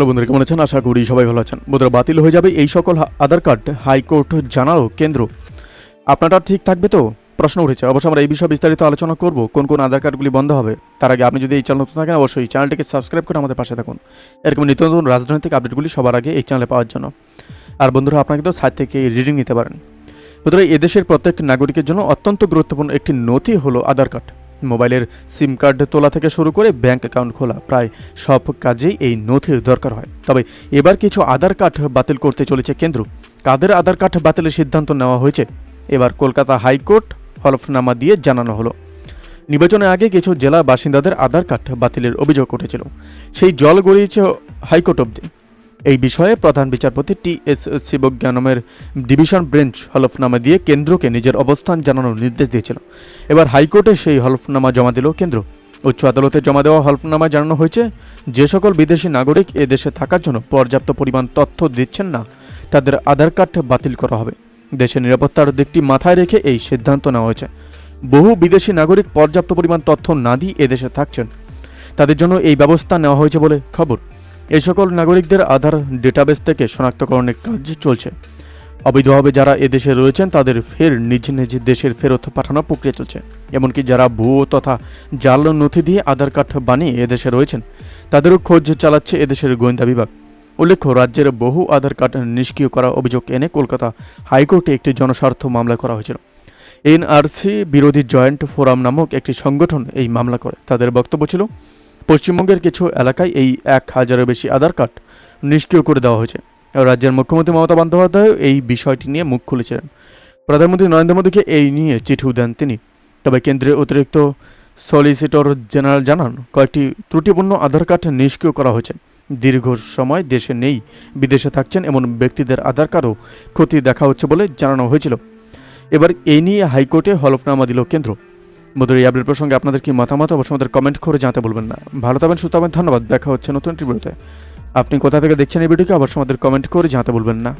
Hello বন্ধুরা, কেমন আছেন? আশা করি সবাই ভালো আছেন। বন্ধুরা, বাতিল হয়ে যাবে এই সকল আধার কার্ড, হাইকোর্ট জানালো কেন্দ্র। আপনারটা ঠিক থাকবে তো? প্রশ্ন উঠেছে। অবশ্য আমরা এই বিষয়ে বিস্তারিত আলোচনা করব, কোন কোন আধার কার্ডগুলি বন্ধ হবে। তার আগে আপনি যদি এই চ্যানেল নতুন থাকেন, অবশ্যই চ্যানেলটিকে সাবস্ক্রাইব করে আমাদের পাশে থাকুন, এরকম নিত্য নতুন রাজনৈতিক আপডেটগুলি সবার আগে এই চ্যানেলে পাওয়ার জন্য। আর বন্ধুরা, আপনারা কিন্তু সাইট থেকে রিডিং নিতে পারেন। বন্ধুরা, এদেশের প্রত্যেক নাগরিকের জন্য অত্যন্ত গুরুত্বপূর্ণ একটি নথি হলো আধার কার্ড। মোবাইলের সিম কার্ড তোলা থেকে শুরু করে ব্যাংক অ্যাকাউন্ট খোলা প্রায় সব কাজেই এই নথির দরকার হয়। তবে এবার কিছু আধার কার্ড বাতিল করতে চলেছে কেন্দ্র। কাদের আধার কার্ড বাতিলের সিদ্ধান্ত নেওয়া হয়েছে এবার কলকাতা হাইকোর্ট হলফনামা দিয়ে জানানো হলো। নির্বাচনের আগে কিছু জেলার বাসিন্দাদের আধার কার্ড বাতিলের অভিযোগ উঠেছিল, সেই জল গড়িয়েছে হাইকোর্ট অবধি। এই বিষয়ে প্রধান বিচারপতি টি.এস. শিবজ্ঞানমের ডিভিশন বেঞ্চ হলফনামা দিয়ে কেন্দ্রকে নিজের অবস্থান জানানোর নির্দেশ দিয়েছিল। এবার হাইকোর্টে সেই হলফনামা জমা দিল কেন্দ্র। উচ্চ আদালতে জমা দেওয়া হলফনামায় জানানো হয়েছে, যে সকল বিদেশি নাগরিক এদেশে থাকার জন্য পর্যাপ্ত পরিমাণ তথ্য দিচ্ছেন না, তাদের আধার কার্ড বাতিল করা হবে। দেশের নিরাপত্তার দিকটি মাথায় রেখে এই সিদ্ধান্ত নেওয়া হয়েছে। বহু বিদেশি নাগরিক পর্যাপ্ত পরিমাণ তথ্য না দিয়ে এদেশে থাকছেন, তাদের জন্য এই ব্যবস্থা নেওয়া হয়েছে বলে খবর। এই সকল নাগরিকদের আধার ডেটাবেস থেকে শনাক্তকরণের কাজ চলছে। অবৈধভাবে যারা এদেশে রয়েছেন তাদের ফের নিজ নিজ দেশের ফেরত পাঠানোর প্রক্রিয়া চলছে। এমনকি যারা ভুয়ো তথা জাল নথি দিয়ে আধার কার্ড বানিয়ে এদেশে রয়েছেন, তাদেরও খোঁজ চালাচ্ছে এদেশের গোয়েন্দা বিভাগ। উল্লেখ্য, রাজ্যের বহু আধার কার্ড নিষ্ক্রিয় করার অভিযোগ এনে কলকাতা হাইকোর্টে একটি জনস্বার্থ মামলা করা হয়েছিল। এনআরসি বিরোধী জয়েন্ট ফোরাম নামক একটি সংগঠন এই মামলা করে। তাদের বক্তব্য ছিল, পশ্চিমবঙ্গের কিছু এলাকায় এই 1000-এর বেশি আধার কার্ড নিষ্ক্রিয় করে দেওয়া হয়েছে। রাজ্যের মুখ্যমন্ত্রী মমতা বন্দ্যোপাধ্যায় এই বিষয়টি নিয়ে মুখ খুলেছিলেন। প্রধানমন্ত্রী নরেন্দ্র মোদীকে এই নিয়ে চিঠিও দেন তিনি। তবে কেন্দ্রের অতিরিক্ত সলিসিটর জেনারেল জানান, কয়েকটি ত্রুটিপূর্ণ আধার কার্ড নিষ্ক্রিয় করা হয়েছে। দীর্ঘ সময় দেশে নেই, বিদেশে থাকছেন এমন ব্যক্তিদের আধার কার্ডও ক্ষতি দেখা হচ্ছে বলে জানানো হয়েছিল। এবার এই নিয়ে হাইকোর্টে হলফনামা দিল কেন্দ্র। বন্ধুরা, এই আপডেট প্রসঙ্গে আপনাদের কি মতামত অবশ্যই আমাদের কমেন্ট করে জানাতে বলবেন না। ভালো থাকবেন, সুস্থ থাকবেন, ধন্যবাদ। দেখা হচ্ছে নতুন একটি ভিডিওতে। আপনি কোথা থেকে দেখছেন এই ভিডিওকে অবশ্যই আমাদের কমেন্ট করে জানাতে বলবেন না।